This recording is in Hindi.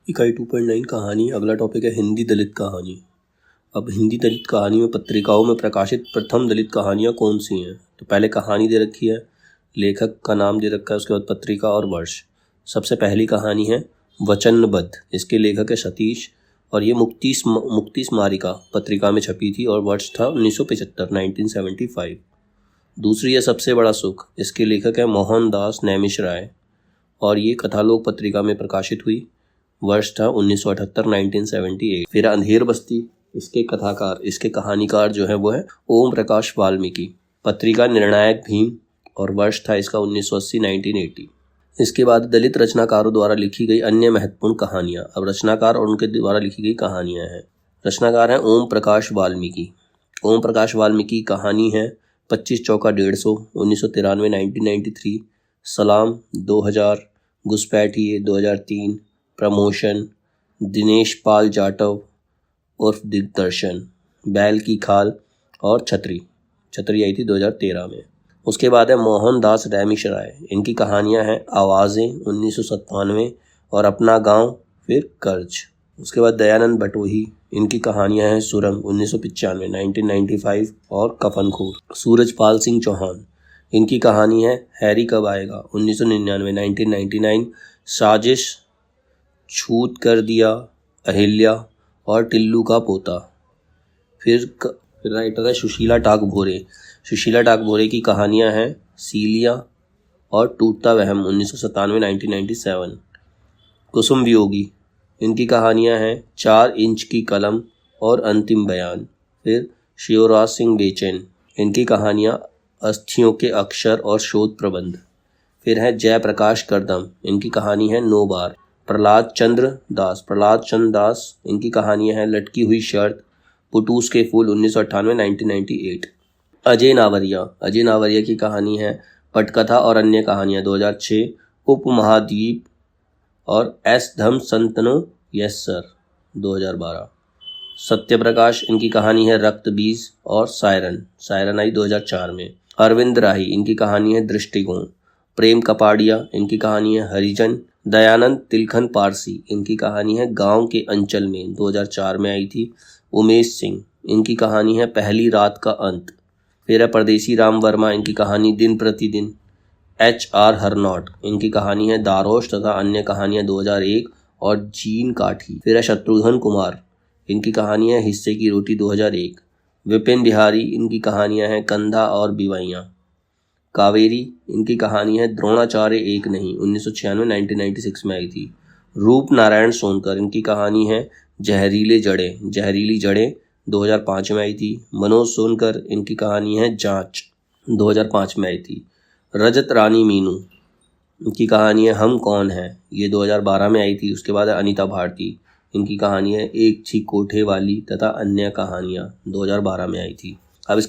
इकाई 2.9 कहानी। अगला टॉपिक है हिंदी दलित कहानी। अब हिंदी दलित कहानी में पत्रिकाओं में प्रकाशित प्रथम दलित कहानियाँ कौन सी हैं? तो पहले कहानी दे रखी है, लेखक का नाम दे रखा है, उसके बाद पत्रिका और वर्ष। सबसे पहली कहानी है वचनबद्ध। इसके लेखक है सतीश और ये मुक्ति स्मारिका पत्रिका में छपी थी और वर्ष था 1975। दूसरी है सबसे बड़ा सुख। इसके लेखक है मोहनदास नैमिषराय और ये कथालोक पत्रिका में प्रकाशित हुई। वर्ष था 1978। फिर अंधेर बस्ती। इसके कहानीकार जो है वो है ओम प्रकाश वाल्मीकि। पत्रिका निर्णायक भीम और वर्ष था इसका 1980। इसके बाद दलित रचनाकारों द्वारा लिखी गई अन्य महत्वपूर्ण कहानियाँ। अब रचनाकार और उनके द्वारा लिखी गई कहानियाँ हैं। रचनाकार हैं ओम प्रकाश वाल्मीकि। ओम प्रकाश वाल्मीकि की कहानी है 25 चौका 150, 1993, 1993, सलाम 2000, घुसपैठिए 2003, प्रमोशन, दिनेश पाल जाटव उर्फ दिग्दर्शन, बैल की खाल और छतरी आई थी 2013 में। उसके बाद है मोहनदास नैमिषराय। इनकी कहानियां हैं आवाज़ें 1997 और अपना गांव, फिर कर्ज। उसके बाद दयानंद बटोही। इनकी कहानियां हैं सुरंग 1995, 1995 और कफनखोर। सूरजपाल सिंह चौहान। इनकी कहानी है हैरी कब आएगा 1999, 1999, साजिश, छूत कर दिया, अहिल्या और टिल्लू का पोता। फिर राइटर है सुशीला टाकभोरे। सुशीला टाकभोरे की कहानियां हैं सीलिया और टूटता वहम 1997, 1997। कुसुम वियोगी। इनकी कहानियां हैं 4 इंच की कलम और अंतिम बयान। फिर शिवराज सिंह बेचैन। इनकी कहानियां अस्थियों के अक्षर और शोध प्रबंध। फिर है जयप्रकाश करदम। इनकी कहानी है 9 बार। प्रहलाद चंद्र दास। इनकी कहानियां हैं लटकी हुई शर्त, पुटूस के फूल 1998, 1998। अजय नावरिया की कहानी है पटकथा और अन्य कहानियां 2006। उपमहाद्वीप और एस धम संतनो यस सर 2012। सत्यप्रकाश। इनकी कहानी है रक्त बीज और सायरन आई 2004 में। अरविंद राही। इनकी कहानी है दृष्टिकोण। प्रेम कपाड़िया। इनकी कहानी है हरिजन। दयानंद तिलखन पारसी। इनकी कहानी है गांव के अंचल में 2004 में आई थी। उमेश सिंह। इनकी कहानी है पहली रात का अंत। फिर है परदेसी राम वर्मा। इनकी कहानी दिन प्रतिदिन। HR हरनॉट। इनकी कहानी है दारोश तथा अन्य कहानियां 2001 और जीन काठी। फिर है शत्रुघ्न कुमार। इनकी कहानी है हिस्से की रोटी 2001। विपिन बिहारी। इनकी कहानियां हैं कंधा और बिवाइयाँ। कावेरी। इनकी कहानी है द्रोणाचार्य एक नहीं 1996, 1996 में आई थी। रूप नारायण सोनकर। इनकी कहानी है जहरीली जड़ें 2005 में आई थी। मनोज सोनकर। इनकी कहानी है जांच 2005 में आई थी। रजत रानी मीनू। इनकी कहानी है हम कौन हैं, ये 2012 में आई थी। उसके बाद है अनीता भारती। इनकी कहानी है एक थी कोठे वाली तथा अन्य कहानियाँ 2012 में आई थी। अब